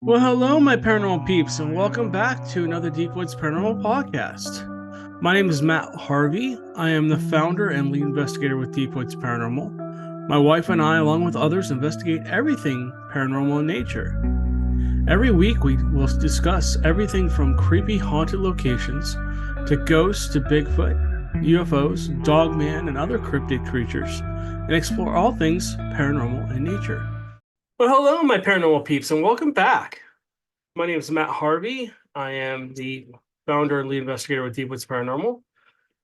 Well, hello, my paranormal peeps, and welcome back to another Deep Woods Paranormal podcast. My name is Matt Harvey. I am the founder and lead investigator with Deep Woods Paranormal. My wife and I, along with others, investigate everything paranormal in nature. Every week, we will discuss everything from creepy haunted locations to ghosts to Bigfoot, UFOs, Dogman, and other cryptid creatures, and explore all things paranormal in nature. Well, hello, my paranormal peeps, and welcome back. My name is Matt Harvey. I am the founder and lead investigator with Deep Woods Paranormal.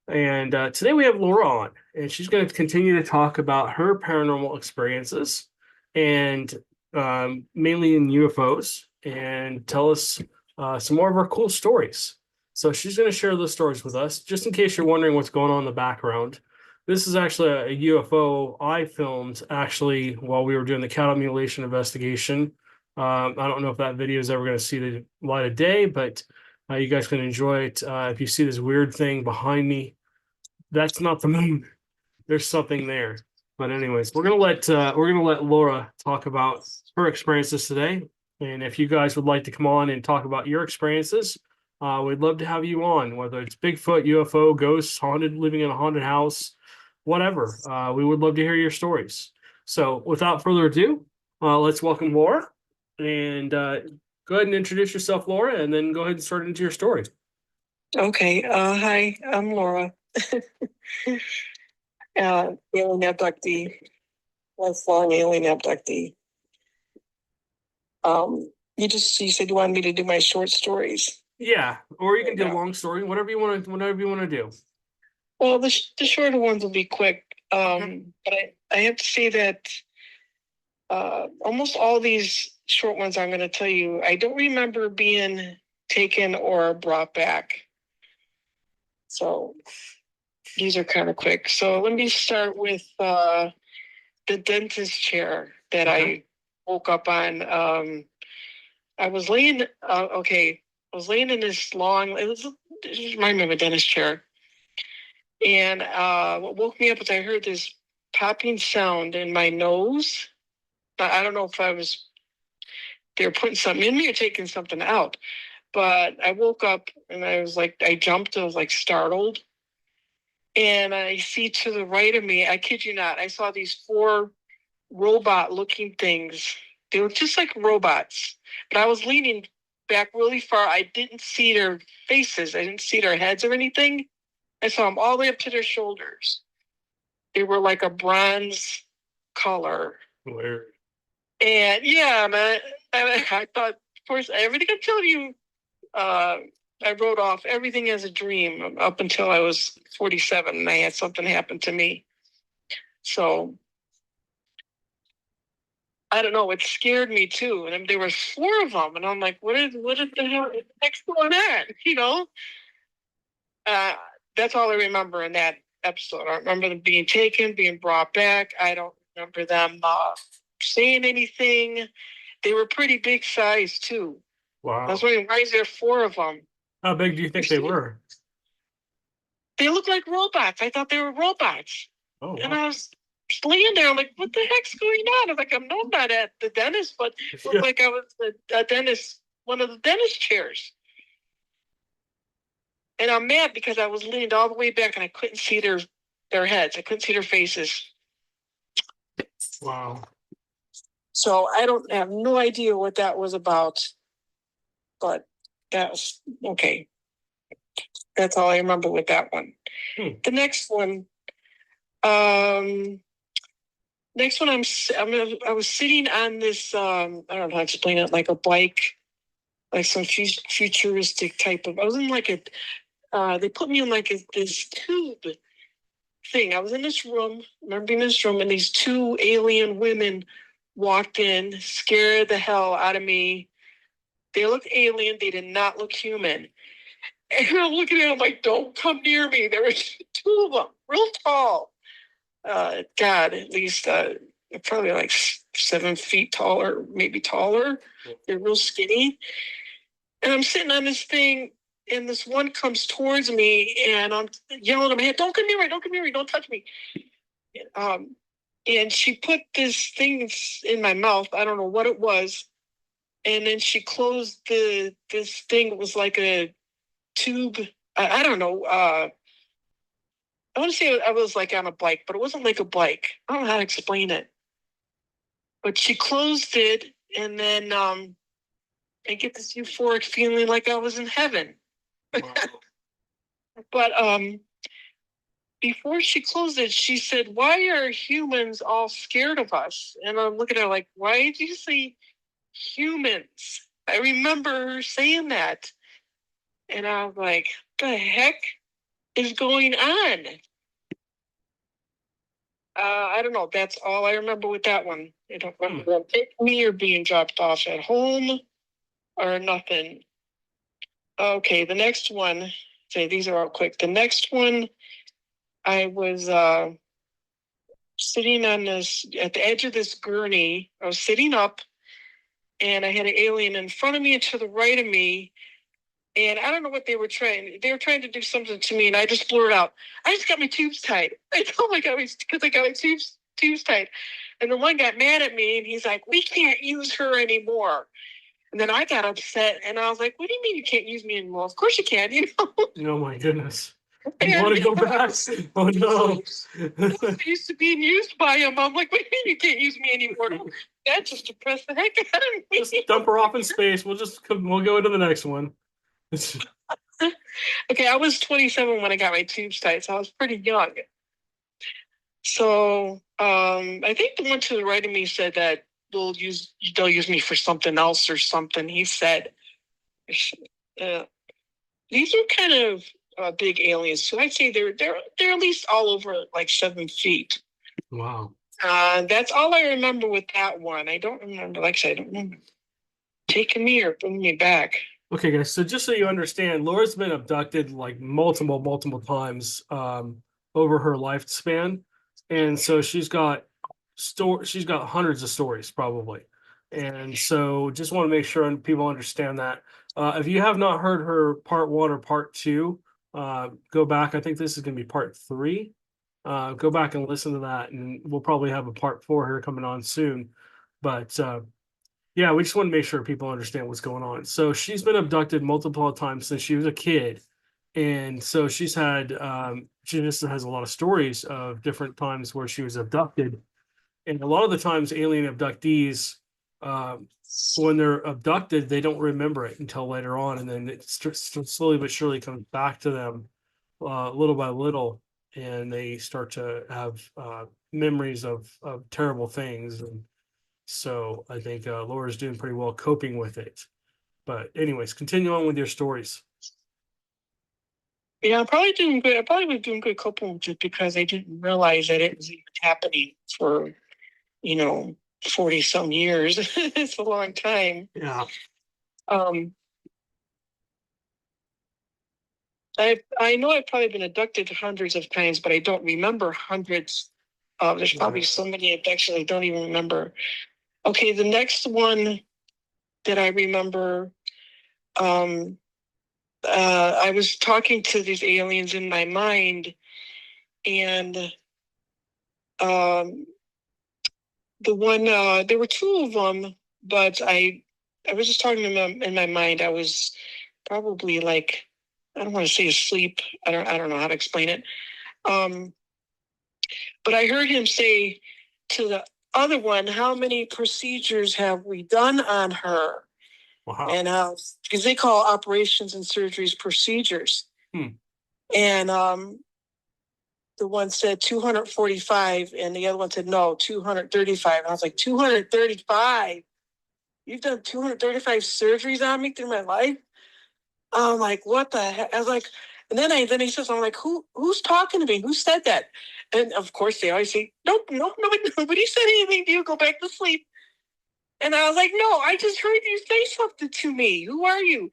And today we have Laura on, and she's going to continue to talk about her paranormal experiences and mainly in UFOs and tell us some more of her cool stories. So she's going to share those stories with us. Just in case you're wondering what's going on in the background, this is actually a UFO I filmed actually while we were doing the cattle mutilation investigation. I don't know if that video is ever going to see the light of day, but you guys can enjoy it. If you see this weird thing behind me, that's not the moon. There's something there. But anyways, we're gonna let Laura talk about her experiences today. And if you guys would like to come on and talk about your experiences, we'd love to have you on. Whether it's Bigfoot, UFO, ghosts, haunted, living in a haunted house, whatever. We would love to hear your stories. So, without further ado, let's welcome Laura. And go ahead and introduce yourself, Laura, and then go ahead and start into your story. Okay. Hi, I'm Laura. Alien abductee, lifelong alien abductee. You said you wanted me to do my short stories. Yeah, or you can do a long story, whatever you want to do. Well, the shorter ones will be quick. But I have to say that almost all these short ones I'm going to tell you, I don't remember being taken or brought back. So these are kind of quick. So let me start with the dentist chair that I woke up on. I was laying in this long, it reminded me of a dentist chair. And what woke me up is I heard this popping sound in my nose. I don't know if they were putting something in me or taking something out. But I woke up and I jumped, I was like startled. And I see to the right of me, I kid you not, I saw these 4 robot-looking things. They were just like robots. But I was leaning back really far. I didn't see their faces. I didn't see their heads or anything. I saw them all the way up to their shoulders. They were like a bronze color. Weird. And yeah, man, I thought, of course, everything I'm telling you, I wrote off everything as a dream up until I was 47 and I had something happen to me. So I don't know, it scared me too. And there were 4 of them. And I'm like, what is the heck's going on? You know? That's all I remember in that episode. I remember them being taken, being brought back. I don't remember them saying anything. They were pretty big size too. Wow. I was wondering, why is there 4 of them? How big do you think they were? They look like robots. I thought they were robots. Oh, wow. And I was laying there, I'm like, what the heck's going on? I was like, I'm not at the dentist, but it looked like I was a dentist, one of the dentist chairs. And I'm mad because I was leaned all the way back and I couldn't see their heads. I couldn't see their faces. Wow. So I have no idea what that was about. But that's okay. That's all I remember with that one. The next one, I was sitting on this, I don't know how to explain it, like a bike, like some futuristic type of, I was in like they put me in like this tube thing. I was in this room, remember being in this room, and these 2 alien women walked in, scared the hell out of me. They looked alien. They did not look human. And I'm looking at them like, don't come near me. There were 2 of them, real tall. God, at least probably like 7 feet taller, maybe taller. They're real skinny. And I'm sitting on this thing, and this one comes towards me, and I'm yelling at him, don't come near me, don't touch me. And she put this thing in my mouth. I don't know what it was. and then she closed this thing. It was like a tube. I don't know. I want to say I was like on a bike, but it wasn't like a bike. I don't know how to explain it. But she closed it, and then I get this euphoric feeling like I was in heaven. Wow. But before she closed it, she said, "Why are humans all scared of us?" And I'm looking at her like, "Why did you say humans?" I remember her saying that. And I was like, "The heck is going on?" I don't know. That's all I remember with that one. I don't remember them taking me or being dropped off at home or nothing. Okay, the next one. Say these are all quick. The next one, I was sitting on this at the edge of this gurney. I was sitting up, and I had an alien in front of me and to the right of me. And I don't know what they were trying. They were trying to do something to me, and I just blurted out, "I just got my tubes tied." I told my guy because I got my tubes tied. And the one got mad at me, and he's like, "We can't use her anymore." And then I got upset, and I was like, "What do you mean you can't use me anymore? Of course you can, you know." Oh my goodness. You want to go back? Oh no. I used to being used by him. I'm like, "What do you mean you can't use me anymore?" That just depressed the heck out of me. Just dump her off in space. We'll go to the next one. Okay, I was 27 when I got my tubes tied, so I was pretty young. So I think the one to the right of me said that they'll use me for something else or something. He said, these are kind of big aliens. So I'd say they're at least all over like 7 feet. Wow. That's all I remember with that one. I don't remember, like I said, I don't remember taking me or bringing me back. Okay, guys. So just so you understand, Laura's been abducted like multiple times over her lifespan, and so she's got hundreds of stories probably, and so just want to make sure people understand that. If you have not heard her part 1 or part 2, go back. I think this is going to be part 3. Go back and listen to that, and we'll probably have a part 4 here coming on soon. But yeah, we just want to make sure people understand what's going on. So she's been abducted multiple times since she was a kid. And so she just has a lot of stories of different times where she was abducted. And a lot of the times, alien abductees, when they're abducted, they don't remember it until later on. And then it slowly but surely comes back to them little by little. And they start to have memories of terrible things. And so I think Laura's doing pretty well coping with it. But anyways, continue on with your stories. Yeah, I'm probably doing good. I probably was doing good coping just because I didn't realize that it was even happening for, 40 some years. It's a long time. Yeah. I know I've probably been abducted hundreds of times, but I don't remember hundreds. There's probably so many abductions I don't even remember. Okay, the next one that I remember, I was talking to these aliens in my mind, and the one there were 2 of them, but I was just talking to them in my mind. I was probably like, I don't want to say asleep. I don't know how to explain it. But I heard him say to the other one, "How many procedures have we done on her?" Wow. And because they call operations and surgeries procedures. And the one said 245, and the other one said no, 235. And I was like, 235? You've done 235 surgeries on me through my life? I'm like, what the heck? I was like, and then he says, I'm like, who's talking to me? Who said that? And of course they always say, no, nobody said anything to you. Go back to sleep. And I was like, no, I just heard you say something to me. Who are you?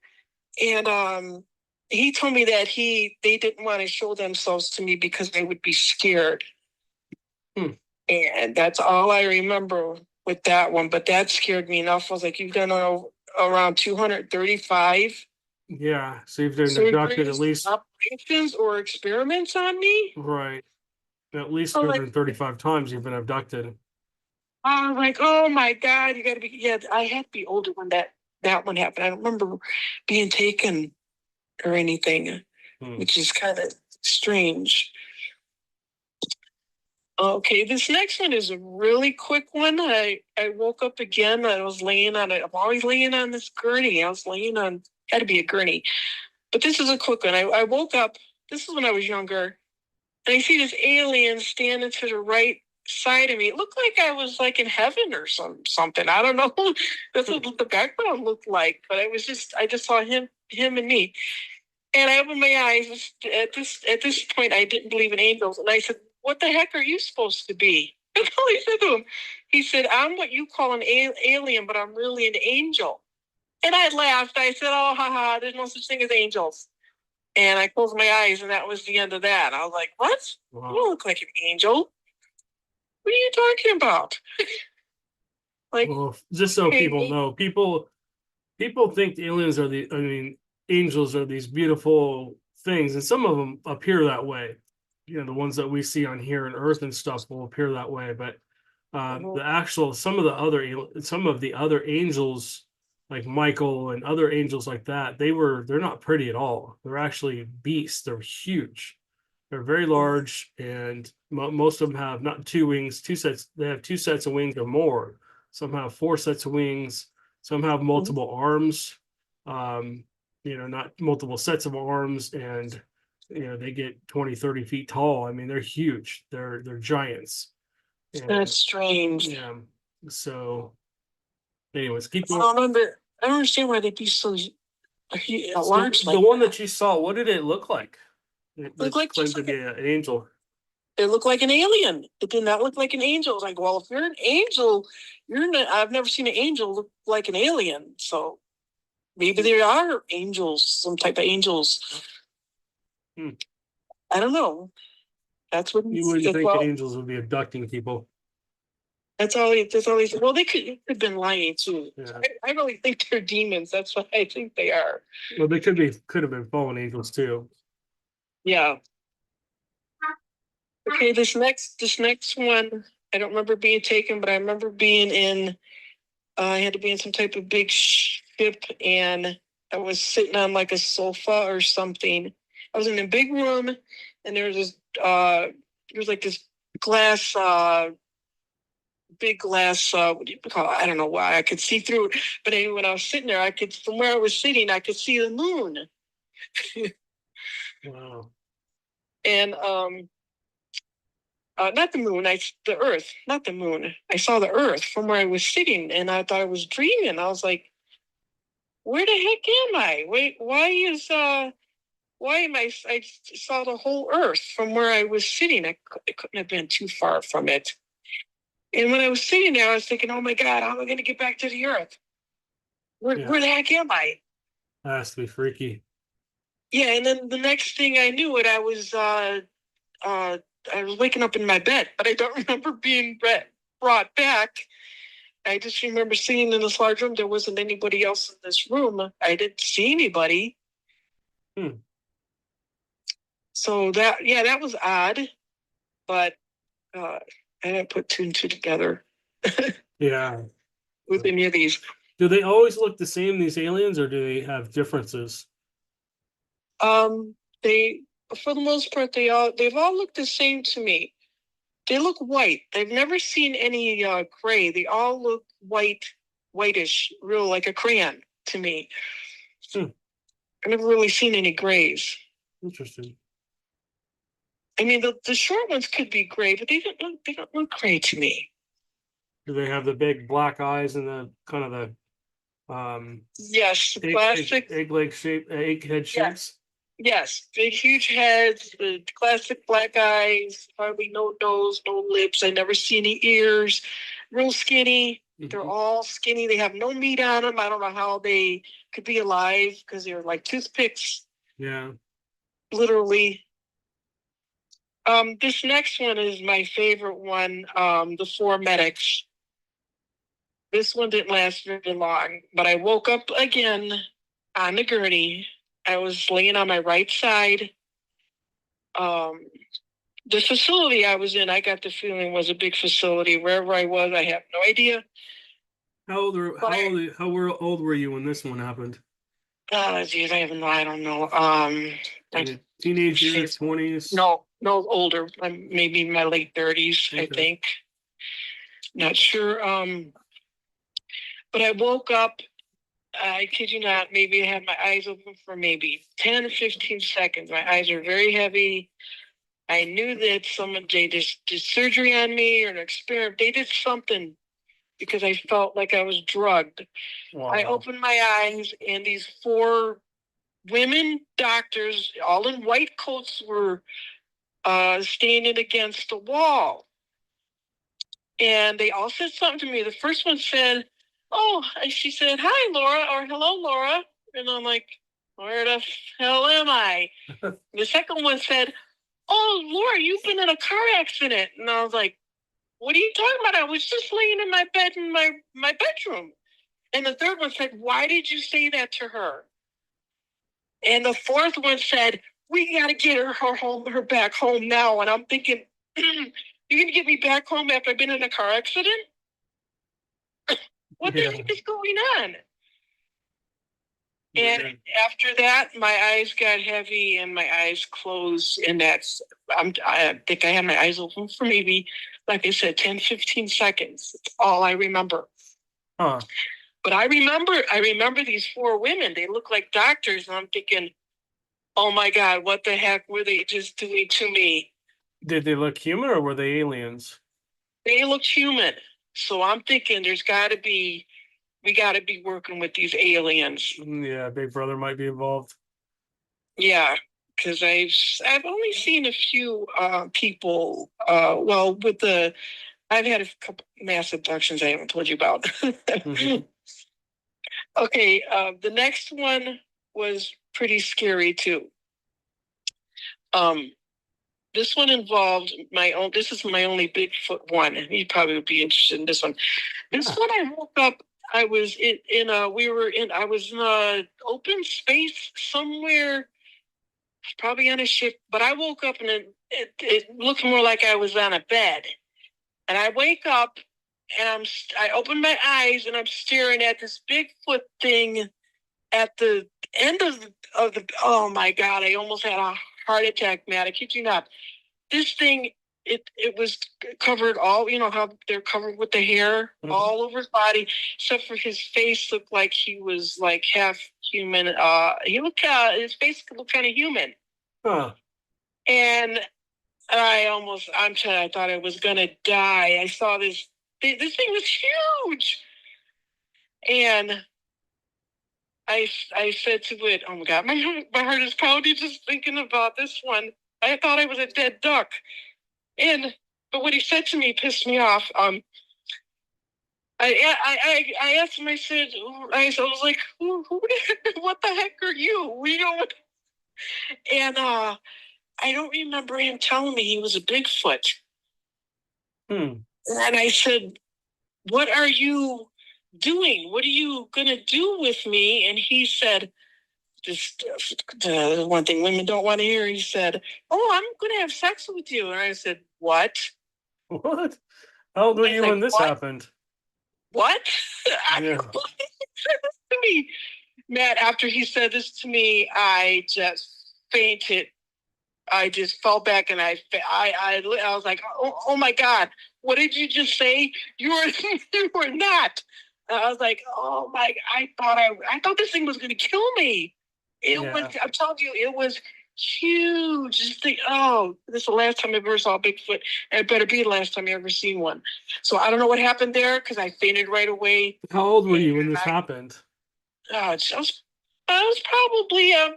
And he told me that they didn't want to show themselves to me because they would be scared. And that's all I remember with that one. But that scared me enough. I was like, you've done around 235. Yeah, so you've been abducted at least operations or experiments on me. Right. At least 235 times you've been abducted. I was like, oh my God, you got to be. Yeah, I had to be older when that that one happened. I don't remember being taken or anything, which is kind of strange. Okay, this next one is a really quick one. I woke up again. I was laying on it. I'm always laying on this gurney. I was laying on, had to be a gurney. But this is a quick one. I woke up, this is when I was younger, and I see this alien standing to the right side of me. It looked like I was like in heaven or something. I don't know. That's what the background looked like. But I just saw him and me. And I opened my eyes. At this point, I didn't believe in angels. And I said, "What the heck are you supposed to be?" That's all he said to him. He said, "I'm what you call an alien, but I'm really an angel." And I laughed. I said, "Oh, haha, there's no such thing as angels." And I closed my eyes, and that was the end of that. I was like, "What? Wow. You don't look like an angel. What are you talking about?" Like, well, just so people know, people think aliens are angels are these beautiful things, and some of them appear that way. You know, the ones that we see on here in Earth and stuff will appear that way, but the actual some of the other angels, like Michael and other angels like that, they're not pretty at all. They're actually beasts. They're huge. They're very large, and most of them have not two wings, two sets. They have two sets of wings or more. Some have four sets of wings. Some have multiple arms. Not multiple sets of arms, and they get 20, 30 feet tall. I mean, they're huge. They're giants. And, that's strange. Yeah. So, anyways, keep going. I don't understand why they'd be so large. The one that you saw, what did it look like? It looked like claimed to be an angel. It looked like an alien. It did not look like an angel. I was like, well, if you're an angel, you're not. I've never seen an angel look like an alien. So maybe there are angels, some type of angels. I don't know. That's what you wouldn't think angels would be abducting people. That's all he said. Well, they could have been lying too. Yeah. I really think they're demons. That's what I think they are. Well, they could have been fallen angels too. Yeah. Okay, this next one, I don't remember being taken, but I remember being in. I had to be in some type of big ship, and I was sitting on like a sofa or something. I was in a big room, and there was this. There was like this glass. Big glass, what do you call it? I don't know why I could see through it. But anyway, when I was sitting there, from where I was sitting, I could see the moon. Wow. And not the moon, the earth, not the moon. I saw the earth from where I was sitting, and I thought I was dreaming. I was like, where the heck am I? Wait, why am I saw the whole earth from where I was sitting. It couldn't have been too far from it. And when I was sitting there, I was thinking, oh my God, how am I going to get back to the earth? Where the heck am I? That has to be freaky. Yeah, and then the next thing I knew it, I was waking up in my bed, but I don't remember being brought back. I just remember sitting in this large room. There wasn't anybody else in this room. I didn't see anybody. So that was odd, but I didn't put two and two together. Yeah. With any of these. Do they always look the same, these aliens, or do they have differences? They, for the most part, they've all looked the same to me. They look white. I've never seen any gray. They all look whitish, real like a crayon to me. I've never really seen any grays. Interesting. I mean, the short ones could be gray, but they don't look gray to me. Do they have the big black eyes and the kind of the yes, classic egg head shapes? Yes, big huge heads, the classic black eyes, hardly no nose, no lips. I never see any ears. Real skinny. Mm-hmm. They're all skinny. They have no meat on them. I don't know how they could be alive because they're like toothpicks. Yeah. Literally. This next one is my favorite one. The four medics. This one didn't last very long, but I woke up again on the gurney. I was laying on my right side. The facility I was in, I got the feeling was a big facility. Wherever I was, I have no idea. How old were you when this one happened? Geez, I don't know. Like, Teenage years, 20s. no, older. Maybe in my late 30s, I Okay. think. Not sure. But I woke up. I kid you not. Maybe I had my eyes open for maybe 10 or 15 seconds. My eyes are very heavy. I knew that they just did surgery on me or an experiment. They did something because I felt like I was drugged. Wow. I opened my eyes, and these four women doctors, all in white coats, were standing against the wall. And they all said something to me. The first one said, "Oh," she said, "Hi, Laura," or "Hello, Laura." And I'm like, where the hell am I? The second one said, "Oh, Laura, you've been in a car accident." And I was like, what are you talking about? I was just laying in my bed in my bedroom. And the third one said, "Why did you say that to her?" And the fourth one said, "We got to get her back home now." And I'm thinking, you're going to get me back home after I've been in a car accident? What the heck is going on? And after that, my eyes got heavy and my eyes closed. And I think I had my eyes open for maybe, like I said, 10, 15 seconds. That's all I remember. Huh. But I remember these four women. They look like doctors. And I'm thinking, oh my God, what the heck were they just doing to me? Did they look human or were they aliens? They looked human. So I'm thinking we got to be working with these aliens. Yeah, Big Brother might be involved. Yeah, because I've only seen a few people. I've had a couple mass abductions I haven't told you about. Mm-hmm. Okay, the next one was pretty scary too. This one involved my own. This is my only Bigfoot one. You probably would be interested in this one. This one, I woke up. I was I was in a open space somewhere, probably on a ship. But I woke up and it looked more like I was on a bed. And I wake up and I open my eyes and I'm staring at this Bigfoot thing at the end of the. Oh my God! I almost had a heart attack, Matt. I kid you not. This thing, it was covered all, how they're covered with the hair all over his body, except for his face looked like he was like half human. His face looked kind of human. Huh. And I thought I was gonna die. I saw this thing was huge. And I said to it, oh my God, my heart is pounding just thinking about this one. I thought I was a dead duck. But what he said to me pissed me off. I asked him. I was like, who what the heck are you? And I don't remember him telling me he was a Bigfoot. And I said, what are you doing? What are you gonna do with me? And he said, the one thing women don't want to hear. He said, "Oh, I'm gonna have sex with you." And I said, "What? What? How old were you when this happened? What?" Yeah. To me, Matt, after he said this to me, I just fainted. I just fell back and I was like, oh my God, what did you just say? You were not. And I was like, oh my, I thought this thing was going to kill me. I'm telling you, it was huge. This is the last time I ever saw Bigfoot. And it better be the last time I ever seen one. So I don't know what happened there because I fainted right away. How old were you when this happened? I was probably I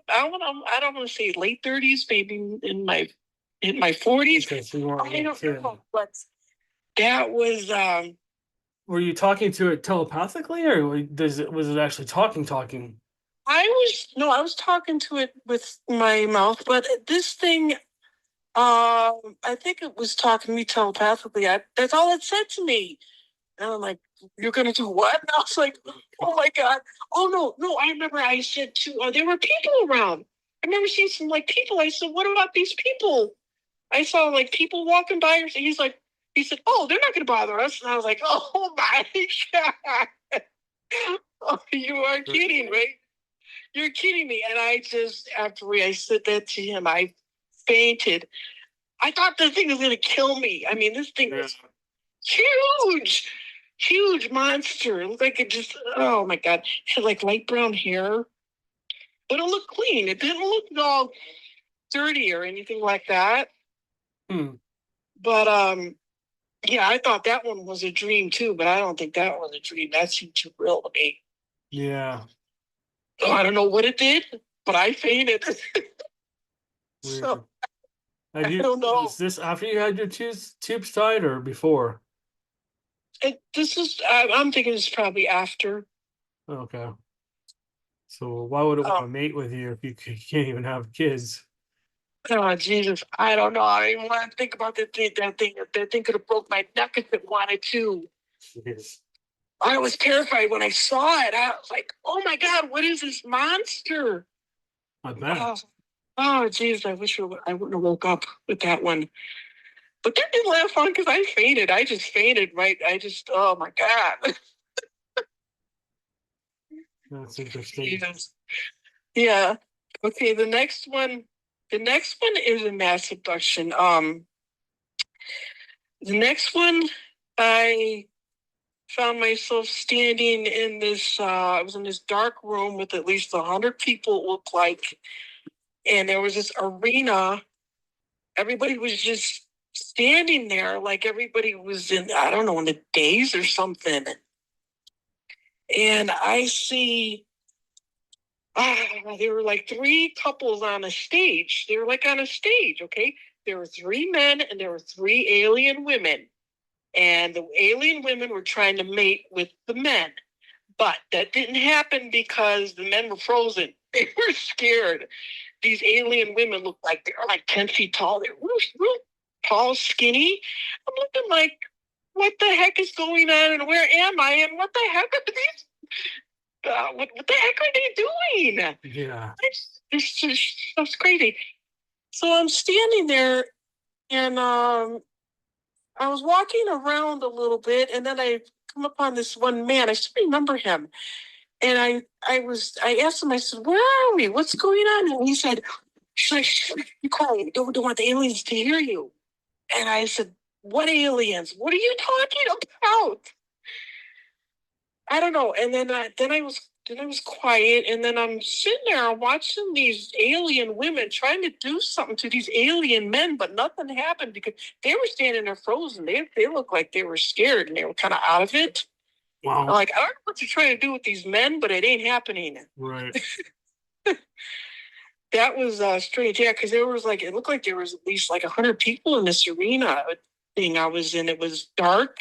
don't want to say late 30s, maybe in my 40s. Okay, so you weren't I don't know, but that was. Were you talking to it telepathically, or was it actually talking? I was talking to it with my mouth, but this thing, I think it was talking to me telepathically. That's all it said to me. And I'm like, you're going to do what? And I was like, oh my God. Oh, no. I remember I said there were people around. I remember seeing some people. I said, what about these people? I saw people walking by. He said, oh, they're not going to bother us. And I was like, oh my God. Oh, you are kidding, right? You're kidding me. And I just, after I said that to him, I fainted. I thought this thing was going to kill me. I mean, this thing was huge, huge monster. It looked like it just, oh my God. It had like light brown hair, but it looked clean. It didn't look all dirty or anything like that. But, yeah, I thought that one was a dream too, but I don't think that was a dream. That seemed too real to me. Yeah. So I don't know what it did, but I fainted. So I don't know. Is this after you had your tubes tied or before? I'm thinking it's probably after. Okay. So why would it want to mate with you if you can't even have kids? Oh Jesus, I don't know. I don't even want to think about that thing. That thing could have broke my neck if it wanted to. Yes. I was terrified when I saw it. I was like, "Oh my God, what is this monster?" I bet. Oh Jesus, I wish I wouldn't have woke up with that one. But that didn't last long because I fainted. I just fainted, right? Oh my God. That's interesting. Jesus. Yeah. Okay, the next one is a mass abduction. The next one, I found myself standing in this. I was in this dark room with at least 100 people. It looked like, and there was this arena. Everybody was just standing there, like everybody was in, I don't know, in the days or something. And I see. There were like three couples on a stage. They were like on a stage, okay? There were three men and there were three alien women. And the alien women were trying to mate with the men. But that didn't happen because the men were frozen. They were scared. These alien women looked like they were like 10 feet tall. They were real tall, skinny. I'm looking like, what the heck is going on and where am I? And what the heck are these? What the heck are they doing? Yeah. That's crazy. So I'm standing there and I was walking around a little bit and then I come upon this one man. I still remember him. And I asked him, I said, where are we? What's going on? And he said, she's like, you quiet. Don't want the aliens to hear you. And I said, what aliens? What are you talking about? I don't know. And then I was quiet, and then I'm sitting there watching these alien women trying to do something to these alien men, but nothing happened because they were standing there frozen. They looked like they were scared and they were kind of out of it. Wow. I'm like, I don't know what you're trying to do with these men, but it ain't happening. Right. That was strange. Yeah, because it looked like there was at least like 100 people in this arena thing I was in. It was dark,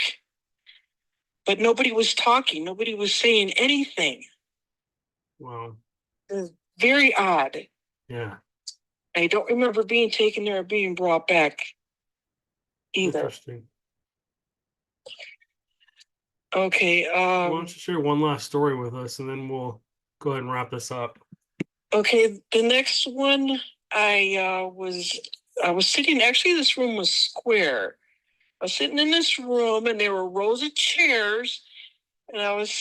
but nobody was talking. Nobody was saying anything. Wow. It was very odd. Yeah. I don't remember being taken there or being brought back either. Interesting. Okay. Why don't you share one last story with us and then we'll go ahead and wrap this up. Okay, the next one I was sitting, actually this room was square. I was sitting in this room and there were rows of chairs and I was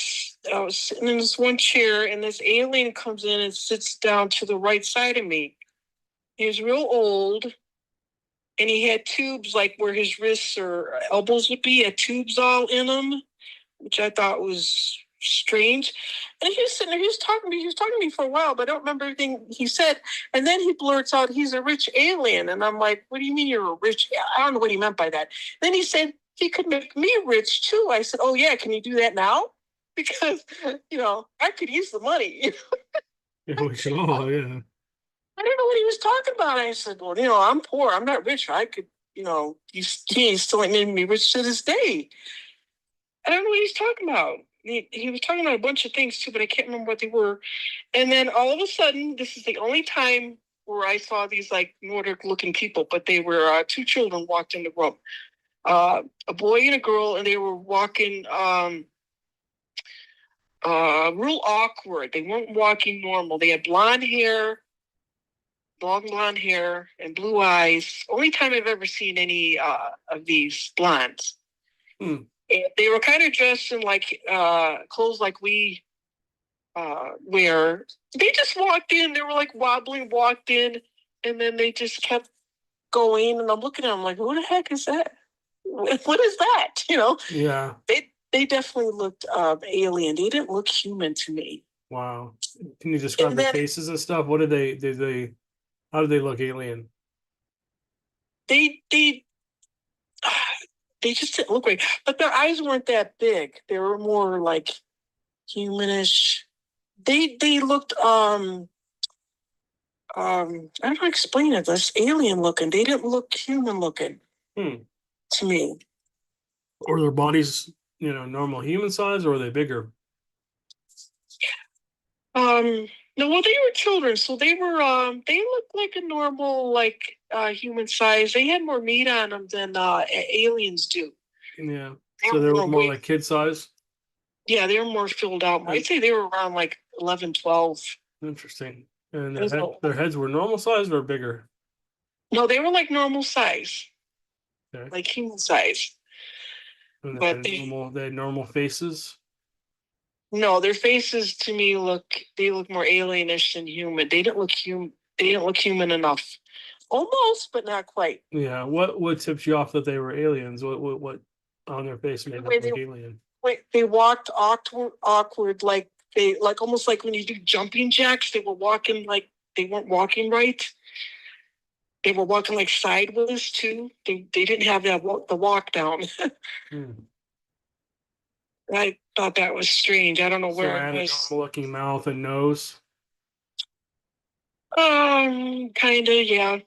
sitting in this one chair and this alien comes in and sits down to the right side of me. He was real old and he had tubes like where his wrists or elbows would be, had tubes all in them, which I thought was strange. And he was sitting there, he was talking to me for a while, but I don't remember everything he said. And then he blurts out, he's a rich alien. And I'm like, what do you mean you're a rich? I don't know what he meant by that. Then he said, he could make me rich too. I said, oh yeah, can you do that now? Because, I could use the money. Yeah, we should all, yeah. I don't know what he was talking about. I said, well, I'm poor. I'm not rich. I could, he's still ain't made me rich to this day. I don't know what he's talking about. He was talking about a bunch of things too, but I can't remember what they were. And then all of a sudden, this is the only time where I saw these like Nordic looking people, but they were two children walked in the room, a boy and a girl, and they were walking real awkward. They weren't walking normal. They had long blonde hair and blue eyes. Only time I've ever seen any of these blondes. And they were kind of dressed in like clothes like we wear. They just walked in. They were like wobbling, walked in, and then they just kept going. And I'm looking at them like, who the heck is that? What is that? You know? Yeah. They definitely looked alien. They didn't look human to me. Wow. Can you describe And the then faces and stuff? What did they how did they look alien? they they just didn't look right. But their eyes weren't that big. They were more like humanish. They looked I don't know how to explain it. This alien looking. They didn't look human looking to me. Or their bodies, normal human size, or are they bigger? No, well, they were children, so they looked like a normal, like human size. They had more meat on them than aliens do. Yeah. So they were more like kid size? Yeah, they were more filled out. I'd say they were around like 11, 12. Interesting. And There's no- their heads were normal size or bigger? No, they were like normal size, Okay. like human size. And But they had normal faces. no, their faces to me look more alienish than human. They didn't look human. They didn't look human enough. Almost, but not quite. Yeah. What tips you off that they were aliens? What on their face made them look alien? Wait, they walked awkward, like they like almost like when you do jumping jacks. They were walking like they weren't walking right. They were walking like sideways too. They didn't have the walk down. I thought that was strange. I don't know where it was. A normal looking mouth and nose. Kind of, yeah.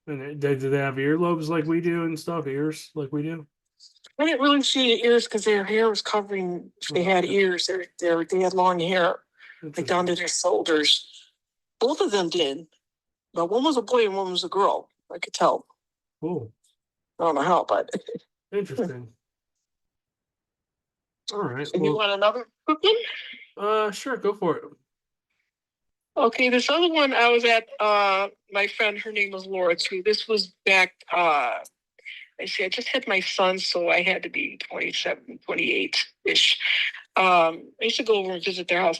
And did they have earlobes like we do and stuff? Ears like we do? I didn't really see the ears because their hair was covering. If they had ears, they had long hair, like down to their shoulders. Both of them did, but one was a boy and one was a girl. I could tell. Cool. I don't know how, but interesting. All right. Well, you want another quick one? Sure, go for it. Okay, this other one I was at my friend, her name was Laura too. This was back I just had my son, so I had to be 27, 28-ish. I used to go over and visit their house.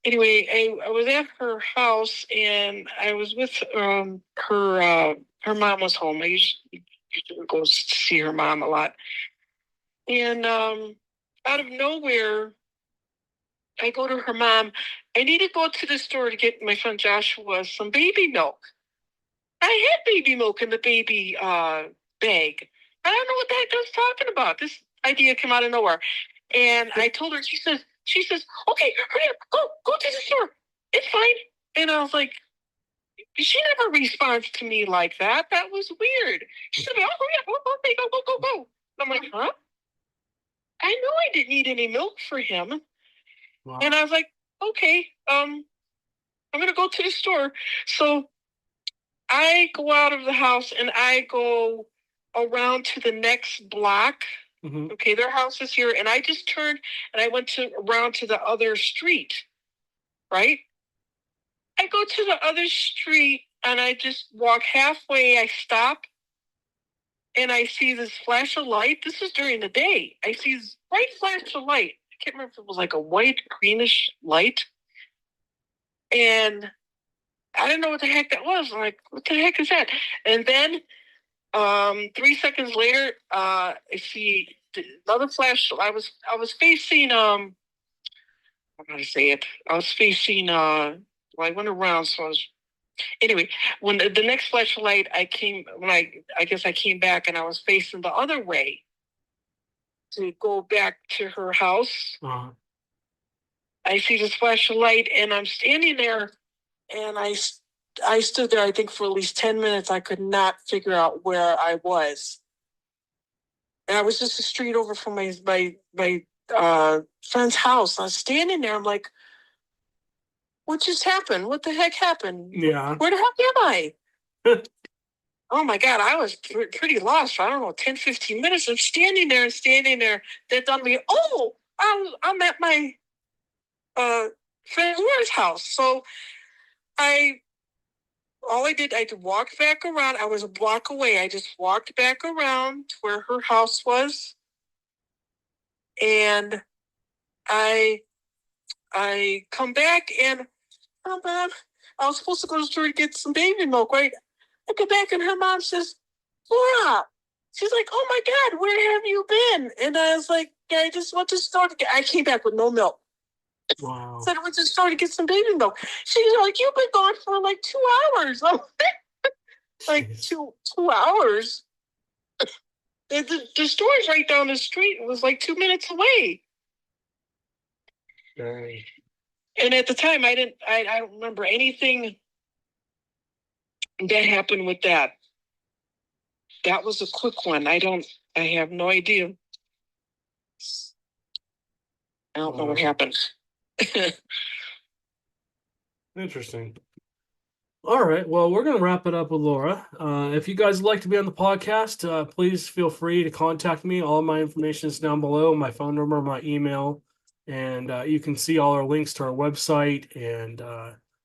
Anyway, I was at her house and I was with her mom was home. I usually go to see her mom a lot. And out of nowhere, I go to her mom. I need to go to the store to get my son Joshua some baby milk. I had baby milk in the baby bag. I don't know what the heck I was talking about. This idea came out of nowhere. And I told her, she says, okay, hurry up, go to the store. It's fine. And I was like, she never responds to me like that. That was weird. She said, oh, hurry up, go. I'm like, huh? I know I didn't need any milk for him. Wow. And I was like, okay, I'm going to go to the store. So I go out of the house and I go around to the next block. Mm-hmm. Okay, their house is here. And I just turned and I went around to the other street, right? I go to the other street and I just walk halfway. I stop and I see this flash of light. This is during the day. I see this bright flash of light. I can't remember if it was like a white, greenish light. And I didn't know what the heck that was. I'm like, what the heck is that? And then 3 seconds later, I see another flash. I was facing I'm gonna say it. I was facing well, I went around, so I was anyway, when the next flashlight I guess I came back and I was facing the other way to go back to her house. Uh-huh. I see this flashlight and I'm standing there and I stood there, I think, for at least 10 minutes. I could not figure out where I was. And I was just a street over from my friend's house. I was standing there. I'm like, what just happened? What the heck happened? Yeah. Where the heck am I? Oh my God, I was pretty lost for, I don't know, 10, 15 minutes. I'm standing there. Then suddenly, I'm at my friend Laura's house. So all I did, I walked back around. I was a block away. I just walked back around to where her house was. And I come back and Mom, I was supposed to go to the store to get some baby milk, right? I go back and her mom says, Laura. She's like, oh my God, where have you been? And I was like, yeah, I just went to the store to get, I came back with no milk. Wow. Said I went to the store to get some baby milk. She's like, you've been gone for like 2 hours. I'm like, two hours? The store's right down the street. It was like 2 minutes away. Dang. And at the time, I don't remember anything that happened with that. That was a quick one. I have no idea. I don't know what happened. Interesting. All right. Well, we're going to wrap it up with Laura. If you guys would like to be on the podcast, please feel free to contact me. All my information is down below, my phone number, my email, and you can see all our links to our website and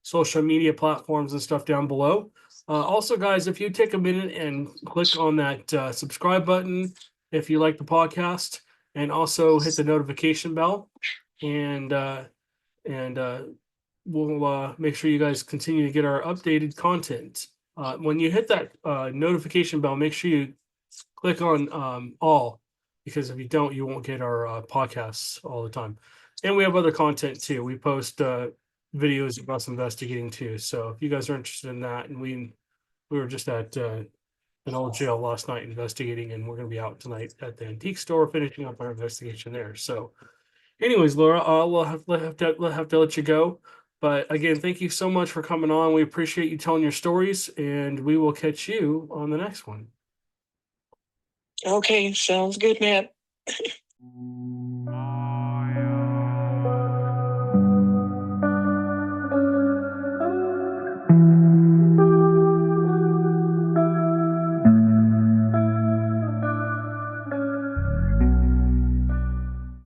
social media platforms and stuff down below. Also, guys, if you take a minute and click on that subscribe button if you like the podcast, and also hit the notification bell, and we'll make sure you guys continue to get our updated content. When you hit that notification bell, make sure you click on all, because if you don't, you won't get our podcasts all the time. And we have other content too. We post videos of us investigating too. So if you guys are interested in that, and we were just at an old jail last night investigating, and we're going to be out tonight at the antique store finishing up our investigation there. So anyways, Laura, we'll have to let you go. But again, thank you so much for coming on. We appreciate you telling your stories, and we will catch you on the next one. Okay, sounds good, Matt.